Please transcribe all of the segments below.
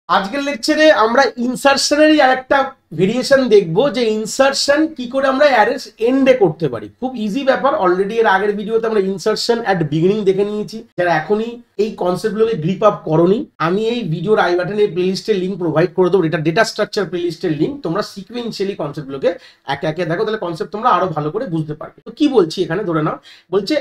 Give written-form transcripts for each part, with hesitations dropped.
আজকের লেকচারে আমরা ইনসারশনেরই আরেকটা ভেরিয়েশন দেখবো যে ইনসারশন কি করে আমরা অ্যারের এন্ডে করতে পারি। খুব ইজি ব্যাপার। অলরেডি এর আগের ভিডিওতে আমরা ইনসারশন অ্যাট বিগিনিং দেখে নিয়েছি। যারা এখনই এই কনসেপ্টগুলোকে গ্রিপ আপ করনি, আমি এই ভিডিওর আই বাটনে এই প্লেলিস্টের লিঙ্ক প্রোভাইড করে দেবো। এটা ডেটা স্ট্রাকচার প্লেলিস্টের লিঙ্ক। তোমরা সিকুয়েন্সিয়ালি কনসেপ্টগুলোকে একে একে দেখো, তাহলে কনসেপ্ট তোমরা আরো ভালো করে বুঝতে পারবে। তো কি বলছি এখানে, ধরে নাও বলছে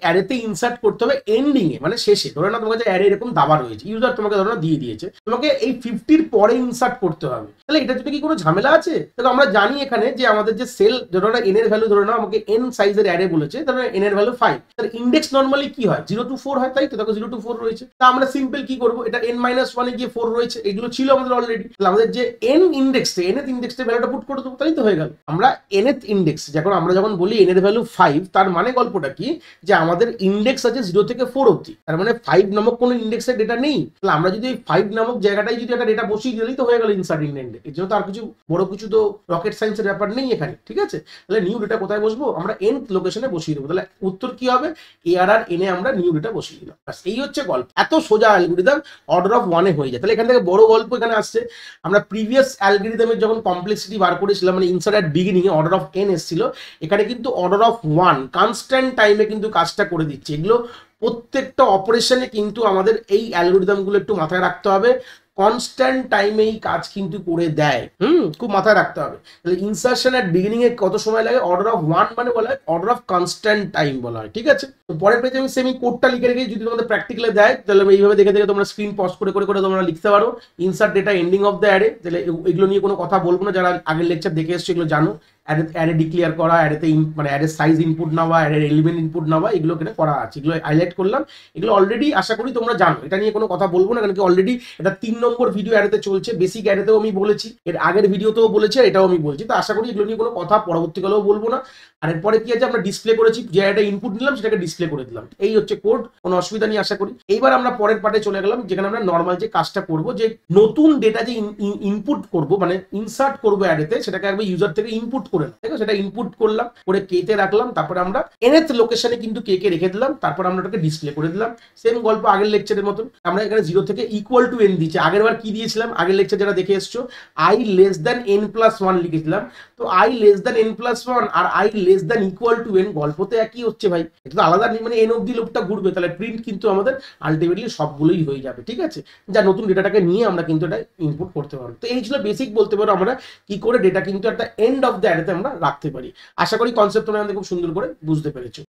অ্যারেতে ইনসার্ট করতে হবে এন্ডিং এ, মানে শেষে। ধরে নাও তোমার কাছে অ্যারে এরকম দাবা রয়েছে, ইউজার তোমাকে ধরে নাও দিয়ে দিয়েছে, তোমাকে এই 50-র পরে ইনসার্ট করতে হবে। তাহলে এটা যদি কি কোনো ঝামেলা আছে? তাহলে আমরা জানি এখানে যে আমাদের যে সেল, ধরো না এন এর ভ্যালু, ধরে নাও আমাকে এন সাইজের অ্যারে বলেছে, তাহলে এন এর ভ্যালু 5। তাহলে ইন্ডেক্স নরমালি কি হয়, 0 to 4 হয়, তাই তো? দেখো 0 to 4 রয়েছে। তা আমরা সিম্পল কি করবো, এটা n-1 এ গিয়ে 4 রয়েছে, এগুলো ছিল আমাদের অলরেডি। তাহলে আমাদের যে এন ইন্ডেক্সে, nth ইন্ডেক্সে ভ্যালুটা পুট করে দেবো, তাই তো হয়ে গেল। আমরা nth ইন্ডেক্স আমরা যখন বলি n এর ভ্যালু 5, তার মানে গল্পটা কি যে আমাদের ইন্ডেক্স আছে 0 থেকে 4 অবধি। তার মানে 5 নামক কোনো ইন্ডেক্সের ডেটা নেই। তাহলে আমরা যদি এই 5 নামক জায়গাটায় যদি একটা ডেটা বসিয়ে দিলেই তো হয়ে গেল ইনসার্টিং এন্ডে। এর জন্য তো আর কিছু বড় কিছু তো রকেট সায়েন্সের ব্যাপার নেই এখানে, ঠিক আছে? তাহলে নিউ ডেটা কোথায় বসবো, আমরা nth লোকেশনে বসিয়ে দেবো। তাহলে উত্তর কি হবে, এআরআর এনে আমরা নিউ ডেটা বসিয়ে দিলাম। বাস এই হচ্ছে গল্প। এত সোজা অ্যালগরিদম অর্ডার অফ 1 এ হয়ে যায়। তাহলে এখান থেকে বড় গল্প এখানে আসছে। আমরা প্রিভিয়াস অ্যালগরিদমের যখন কমপ্লেক্সিটি বার করেছিলাম, মানে insert at beginning A order of n এসেছিল, এখানে কিন্তু অর্ডার অফ 1 কনস্ট্যান্ট টাইমে কিন্তু কাজটা করে দিচ্ছে। এগুলো প্রত্যেকটা অপারেশনে কিন্তু আমাদের এই অ্যালগরিদমগুলো একটু মাথায় রাখতে হবে। কনস্ট্যান্ট টাইমে এই কাজ কিন্তু করে দেয়, খুব মাথায় রাখতে হবে। তাহলে ইনসারশন এট বিগিনিং এ কত সময় লাগে, অর্ডার অফ 1 মানে বলা হয় অর্ডার অফ কনস্ট্যান্ট টাইম বলা হয়, ঠিক আছে? তো পরের পেজে আমি সেমি কোডটা লিখে রেখে, যদি তোমাদের প্র্যাকটিক্যালে দেয় তাহলে এইভাবে দেখে দেখে তোমরা স্ক্রিন পজ করে করে করে তোমরা লিখতে পারো। Insert data ending of the array. তাহলে এগুলো নিয়ে কোনো কথা বলবো না, যারা আগের লেকচার দেখে এসছো এগুলো জানো। অ্যারে ডিক্লেয়ার করা, অ্যারেতে মানে অ্যারে সাইজ ইনপুট নেওয়া, অ্যারের এলিমেন্ট ইনপুট নেওয়া, এগুলো এখানে করা আছে। এগুলো হাইলাইট করলাম, এগুলো অলরেডি আশা করি তোমরা জানো। এটা নিয়ে কোনো কথা বলবো না, কারণ কি অলরেডি এটা 3 নম্বর ভিডিও অ্যারেতে চলছে। বেসিক অ্যারেতেও আমি বলেছি, এর আগের ভিডিওতেও বলেছি, আর এটাও আমি বলছি। তো আশা করি এগুলো নিয়ে কোনো কথা পরবর্তীকালেও বলবো না। আর এরপরে কি আছে, আমরা ডিসপ্লে করেছি, যে একটা ইনপুট নিলাম সেটাকে ডিসপ্লে করে দিলাম। এই হচ্ছে কোড, কোনো অসুবিধা নেই আশা করি। এইবার আমরা পরের পার্টে চলে গেলাম, যেখানে আমরা নর্মাল যে কাজটা করবো, যে নতুন ডেটা যে ইনপুট করব, মানে ইনসার্ট করবো অ্যারেতে, সেটাকে একবার ইউজার থেকে ইনপুট করে না, ঠিক আছে? সেটা ইনপুট করলাম, করে কে তে রাখলাম, তারপরে আমরা nth লোকেশনে কিন্তু কে কে রেখে দিলাম, তারপর আমরা ওটাকে ডিসপ্লে করে দিলাম। সেম গল্প আগের লেকচারের মতন। আমরা এখানে 0 থেকে ইকুয়াল টু n দিচ্ছি। আগের বার কি দিয়েছিলাম, আগের লেকচার যারা দেখে এসছো, i লেস দ্যান n+1 লিখেছিলাম। তো i লেস দ্যান n+1 আর i less than equal to n, গল্পতে একই হচ্ছে ভাই। এটা তো আলাদা নেই, মানে n অব্দি লোকটা ঘুরবে। তাহলে প্রিন্ট কিন্তু আমাদের আলটিমেটলি সবগুলোই হয়ে যাবে, ঠিক আছে? যা নতুন ডেটাটাকে নিয়ে আমরা কিন্তু এটা ইনপুট করতে পারবো। তো এই ছিল বেসিক, বলতে পারো আমরা কি করে ডেটা কিন্তু একটা এন্ড অফ দ্য অ্যারেতে আমরা রাখতে পারি। আশা করি কনসেপ্ট তোমরা খুব সুন্দর করে বুঝতে পেরেছো।